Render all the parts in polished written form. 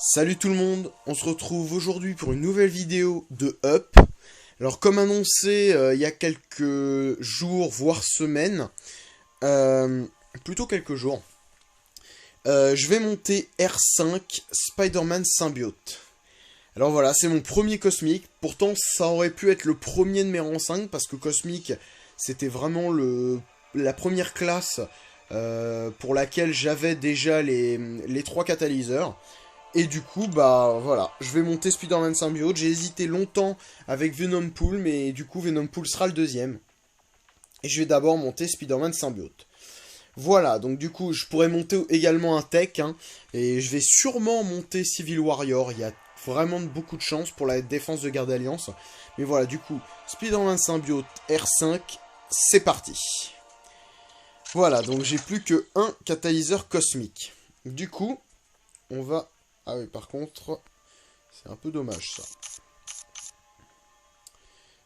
Salut tout le monde, on se retrouve aujourd'hui pour une nouvelle vidéo de Up. Alors comme annoncé il y a quelques jours, voire semaines, plutôt quelques jours, je vais monter R5 Spider-Man Symbiote. Alors voilà, c'est mon premier Cosmic, pourtant ça aurait pu être le premier de mes rangs 5, parce que Cosmic c'était vraiment la première classe pour laquelle j'avais déjà les 3 catalyseurs. Et du coup, bah voilà, je vais monter Spider-Man Symbiote. J'ai hésité longtemps avec Venom Pool, mais du coup Venom Pool sera le deuxième. Et je vais d'abord monter Spider-Man Symbiote. Voilà, donc du coup, je pourrais monter également un tech, hein, et je vais sûrement monter Civil Warrior. Il y a vraiment beaucoup de chance pour la défense de Garde Alliance. Mais voilà, du coup, Spider-Man Symbiote R5, c'est parti. Voilà, donc j'ai plus que un catalyseur cosmique. Du coup, on va... Ah oui, par contre, c'est un peu dommage, ça.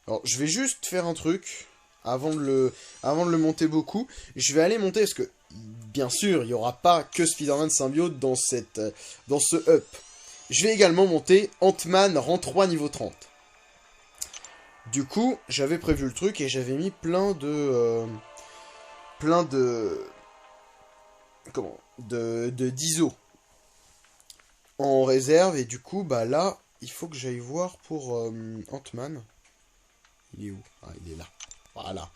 Alors, je vais juste faire un truc, avant de le monter beaucoup. Je vais aller monter, parce que, bien sûr, il n'y aura pas que Spider-Man Symbiote dans ce up. Je vais également monter Ant-Man rang 3 niveau 30. Du coup, j'avais prévu le truc, et j'avais mis plein de d'ISO en réserve, et du coup, bah là, il faut que j'aille voir pour Ant-Man. Il est où? Ah, il est là. Voilà.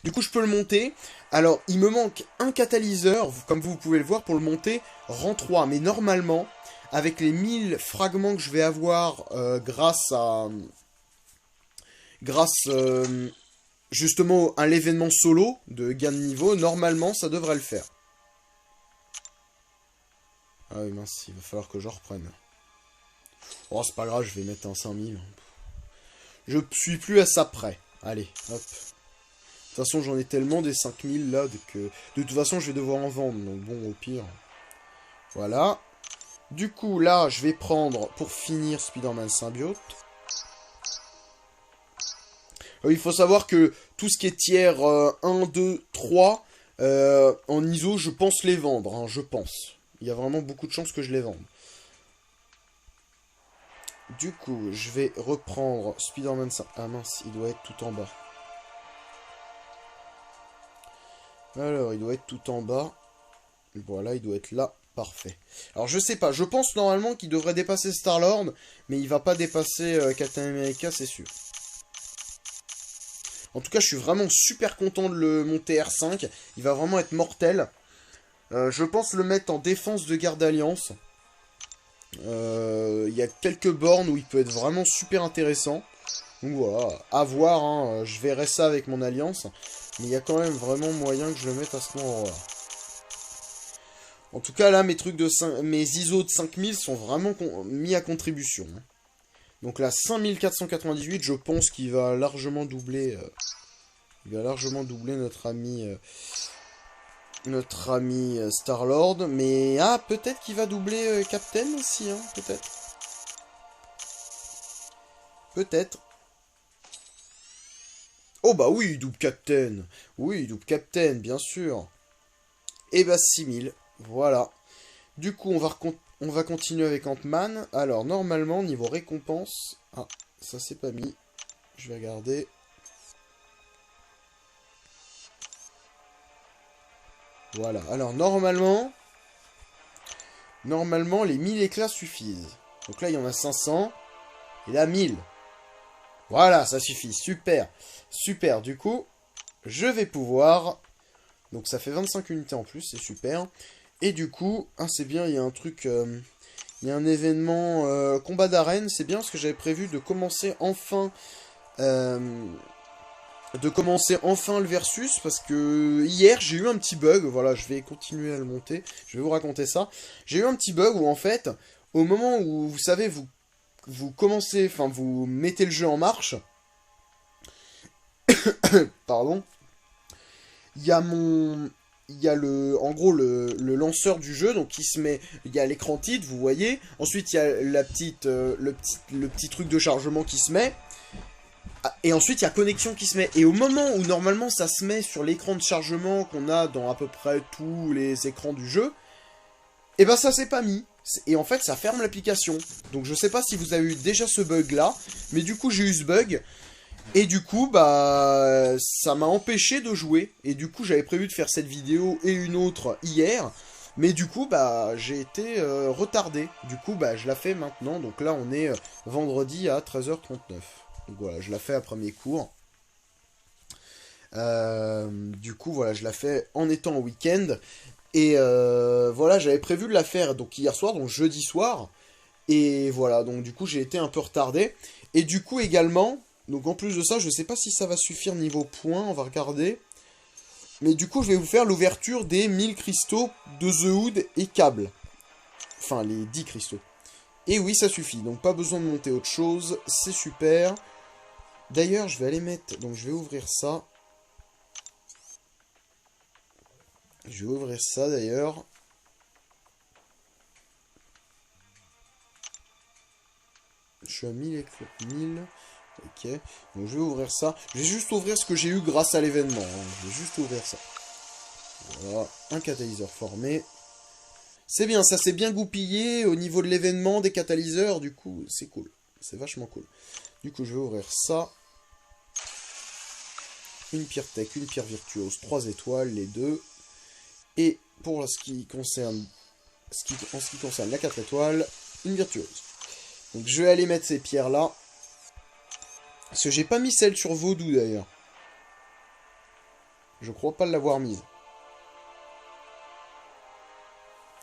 Du coup, je peux le monter. Alors, il me manque un catalyseur, comme vous pouvez le voir, pour le monter rang 3. Mais normalement, avec les 1000 fragments que je vais avoir justement à l'événement solo de gain de niveau, normalement, ça devrait le faire. Ah oui, mince, il va falloir que je reprenne. Oh, c'est pas grave, je vais mettre un 5000. Je suis plus à ça près. Allez, hop. De toute façon, j'en ai tellement des 5000 là, que de toute façon, je vais devoir en vendre. Donc bon, au pire. Voilà. Du coup, là, je vais prendre, pour finir, Spider-Man Symbiote. Il faut savoir que tout ce qui est tiers 1, 2, 3, en ISO, je pense les vendre, hein, je pense. Il y a vraiment beaucoup de chances que je les vende. Du coup, je vais reprendre Spider-Man... Ah mince, il doit être tout en bas. Alors, il doit être tout en bas. Voilà, il doit être là. Parfait. Alors, je sais pas. Je pense normalement qu'il devrait dépasser Star-Lord, mais il va pas dépasser Captain America, c'est sûr. En tout cas, je suis vraiment super content de le monter R5. Il va vraiment être mortel. Je pense le mettre en défense de Garde Alliance. Il y a quelques bornes où il peut être vraiment super intéressant. Donc voilà, à voir, hein, je verrai ça avec mon alliance. Mais il y a quand même vraiment moyen que je le mette à ce moment-là. En tout cas, là, mes ISO de 5000 sont vraiment mis à contribution. Donc là, 5498, je pense qu'il va largement doubler... notre ami Star-Lord, mais peut-être qu'il va doubler Captain aussi, hein, peut-être. Peut-être. Oh bah oui, double Captain. Oui, double Captain, bien sûr. Et bah 6000, voilà. Du coup, on va continuer avec Ant-Man. Alors, normalement, niveau récompense... Ah, ça c'est pas mis. Je vais regarder... Voilà, alors normalement, les 1000 éclats suffisent. Donc là, il y en a 500. Et là, 1000. Voilà, ça suffit. Super. Super. Du coup, je vais pouvoir... Donc ça fait 25 unités en plus, c'est super. Et du coup, c'est bien, il y a un truc... il y a un événement combat d'arène. C'est bien parce que j'avais prévu de commencer enfin... le versus, parce que hier j'ai eu un petit bug. Voilà, je vais continuer à le monter, je vais vous raconter ça. J'ai eu un petit bug où en fait, au moment où vous savez, vous commencez, enfin vous mettez le jeu en marche, pardon, il y a en gros le lanceur du jeu, donc qui se met, il y a l'écran titre, vous voyez, ensuite il y a le petit truc de chargement qui se met. Et ensuite, il y a connexion qui se met. Et au moment où normalement ça se met sur l'écran de chargement qu'on a dans à peu près tous les écrans du jeu, et ben ça s'est pas mis. Et en fait, ça ferme l'application. Donc je sais pas si vous avez eu déjà ce bug là, mais du coup j'ai eu ce bug. Et du coup, bah, ça m'a empêché de jouer. Et du coup, j'avais prévu de faire cette vidéo et une autre hier. Mais du coup, bah, j'ai été retardé. Du coup, bah, je la fais maintenant. Donc là, on est vendredi à 13h39. Donc voilà, je la fais à premier cours. Du coup, voilà, je la fais en étant en week-end. Et voilà, j'avais prévu de la faire donc hier soir, donc jeudi soir. Et voilà, donc du coup, j'ai été un peu retardé. Et du coup, également... Donc en plus de ça, je sais pas si ça va suffire niveau points, on va regarder. Mais du coup, je vais vous faire l'ouverture des 1000 cristaux de The Hood et câble. Enfin, les 10 cristaux. Et oui, ça suffit, donc pas besoin de monter autre chose, c'est super. D'ailleurs, je vais aller mettre... Donc je vais ouvrir ça. Je vais ouvrir ça d'ailleurs. Je suis à 1000 1000... Ok, donc je vais ouvrir ça. Je vais juste ouvrir ce que j'ai eu grâce à l'événement. Hein. Je vais juste ouvrir ça. Voilà, un catalyseur formé. C'est bien, ça s'est bien goupillé au niveau de l'événement des catalyseurs. Du coup, c'est cool. C'est vachement cool. Du coup, je vais ouvrir ça. Une pierre tech, une pierre virtuose, 3 étoiles, les deux. Et pour ce qui concerne, en ce qui concerne la 4 étoiles, une virtuose. Donc je vais aller mettre ces pierres là. Parce que j'ai pas mis celle sur Vaudou d'ailleurs. Je crois pas l'avoir mise.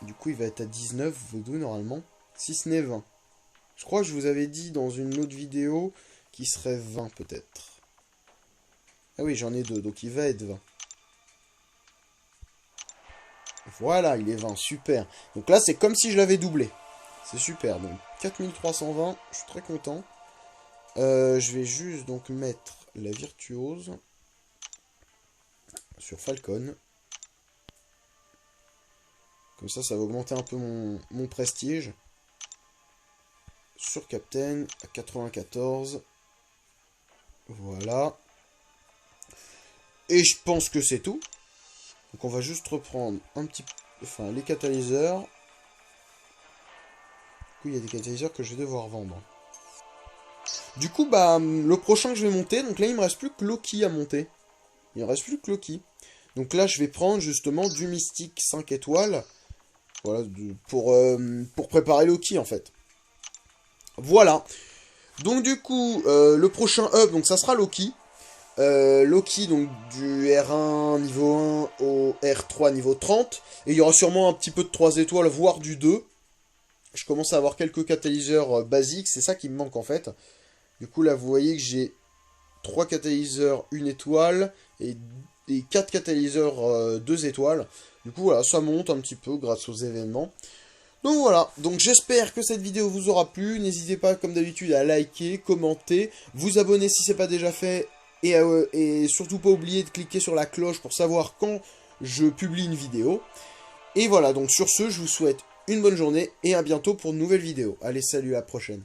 Du coup, il va être à 19 Vaudou normalement. Si ce n'est 20. Je crois que je vous avais dit dans une autre vidéo qu'il serait 20 peut-être. Ah oui, j'en ai deux, donc il va être 20. Voilà, il est 20, super. Donc là, c'est comme si je l'avais doublé. C'est super, donc 4320, je suis très content. Je vais juste donc mettre la virtuose sur Falcon. Comme ça, ça va augmenter un peu mon prestige. Sur Captain, à 94. Voilà. Et je pense que c'est tout. Donc on va juste reprendre un petit... Enfin, les catalyseurs. Du coup, il y a des catalyseurs que je vais devoir vendre. Du coup, bah, le prochain que je vais monter, donc là, il me reste plus que Loki à monter. Il me reste plus que Loki. Donc là, je vais prendre justement du Mystique 5 étoiles. Voilà, pour préparer Loki, en fait. Voilà. Donc du coup, le prochain hub, donc ça sera Loki. Loki, donc du R1 niveau 1 au R3 niveau 30. Et il y aura sûrement un petit peu de 3 étoiles, voire du 2. Je commence à avoir quelques catalyseurs basiques, c'est ça qui me manque en fait. Du coup là vous voyez que j'ai 3 catalyseurs 1 étoile et 4 catalyseurs 2 étoiles. Du coup voilà, ça monte un petit peu grâce aux événements. Donc voilà, donc j'espère que cette vidéo vous aura plu. N'hésitez pas comme d'habitude à liker, commenter, vous abonner si ce n'est pas déjà fait. Et surtout pas oublier de cliquer sur la cloche pour savoir quand je publie une vidéo. Et voilà, donc sur ce, je vous souhaite une bonne journée et à bientôt pour de nouvelles vidéos. Allez, salut, à la prochaine.